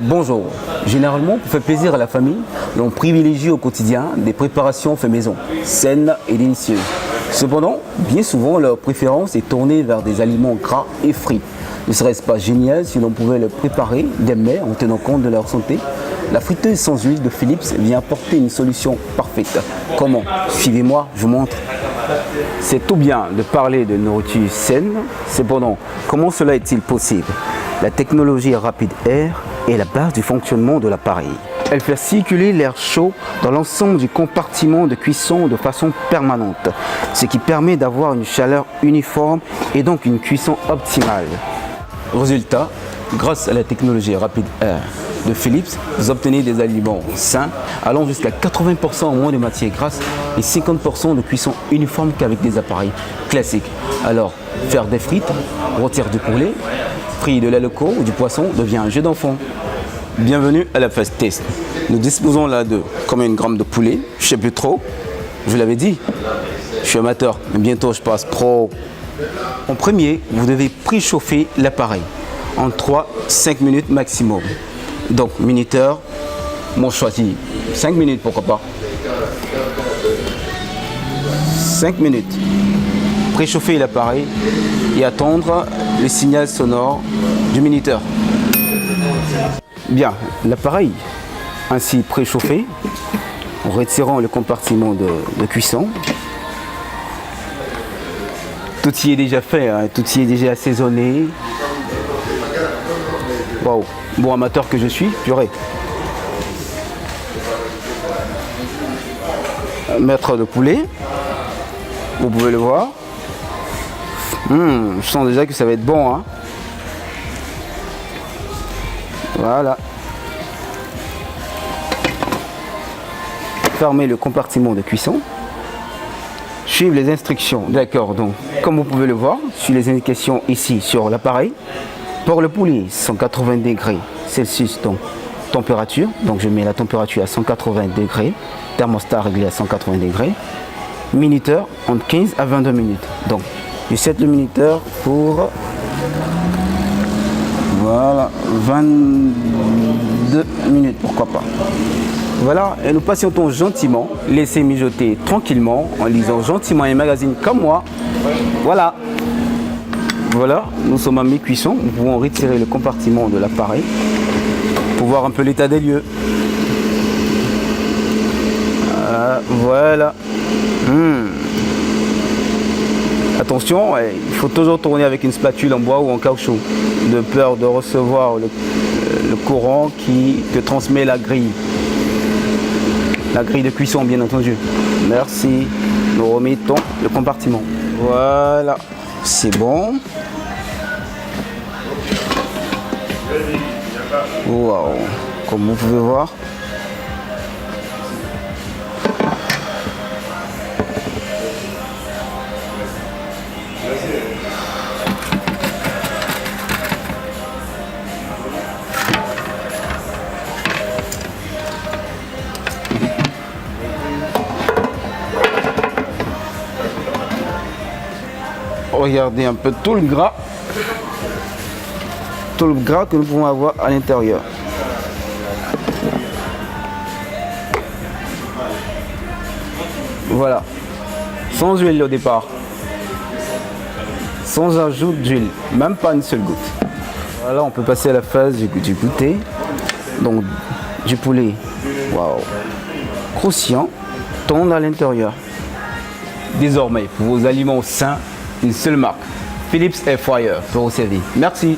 Bonjour. Généralement, pour faire plaisir à la famille, l'on privilégie au quotidien des préparations faites maison, saines et délicieuses. Cependant, bien souvent, leur préférence est tournée vers des aliments gras et frits. Ne serait-ce pas génial si l'on pouvait leur préparer des mets en tenant compte de leur santé? La friteuse sans huile de Philips vient apporter une solution parfaite. Comment? Suivez-moi, je vous montre. C'est tout bien de parler de nourriture saine. Cependant, comment cela est-il possible? La technologie Rapid Air est la base du fonctionnement de l'appareil. Elle fait circuler l'air chaud dans l'ensemble du compartiment de cuisson de façon permanente, ce qui permet d'avoir une chaleur uniforme et donc une cuisson optimale. Résultat, grâce à la technologie Rapid Air de Philips, vous obtenez des aliments sains allant jusqu'à 80% en moins de matières grasses et 50% de cuisson uniforme qu'avec des appareils classiques. Alors, faire des frites, rôtir du poulet, frire de lait locaux ou du poisson devient un jeu d'enfant. Bienvenue à la phase test. Nous disposons là de combien de grammes de poulet, je ne sais plus trop, je vous l'avais dit, je suis amateur, mais bientôt je passe pro. En premier, vous devez préchauffer l'appareil en 3-5 minutes maximum. Donc, minuteur, moi je choisis 5 minutes, pourquoi pas. 5 minutes. Préchauffer l'appareil et attendre le signal sonore du minuteur. Bien, l'appareil ainsi préchauffé, en retirant le compartiment de cuisson. Tout y est déjà fait, hein, tout y est déjà assaisonné. Waouh, bon amateur que je suis, purée. Mettre le poulet, vous pouvez le voir. Je sens déjà que ça va être bon, hein. Voilà. Fermez le compartiment de cuisson. Suivez les instructions. D'accord, donc comme vous pouvez le voir, sur les indications ici sur l'appareil, pour le poulet, 180 degrés Celsius, donc température. Donc je mets la température à 180 degrés, thermostat réglé à 180 degrés. Minuteur entre 15 à 22 minutes. Donc je set le minuteur pour voilà, 22 minutes, pourquoi pas. Voilà, et nous patientons gentiment, laissez mijoter tranquillement en lisant gentiment un magazine comme moi. Voilà. Voilà, nous sommes à mi-cuisson, nous pouvons retirer le compartiment de l'appareil pour voir un peu l'état des lieux. Voilà. Attention, il faut toujours tourner avec une spatule en bois ou en caoutchouc, de peur de recevoir le courant qui te transmet la grille. La grille de cuisson, bien entendu. Merci. Nous remettons le compartiment. Voilà, c'est bon. Waouh, comme vous pouvez voir. Regardez un peu tout le gras que nous pouvons avoir à l'intérieur. Voilà, sans huile au départ, sans ajout d'huile, même pas une seule goutte. Voilà, on peut passer à la phase du goûter. Donc du poulet, waouh, croustillant, tendre à l'intérieur. Désormais, pour vos aliments sains, une seule marque, Philips Air Fryer, pour vous servir. Merci.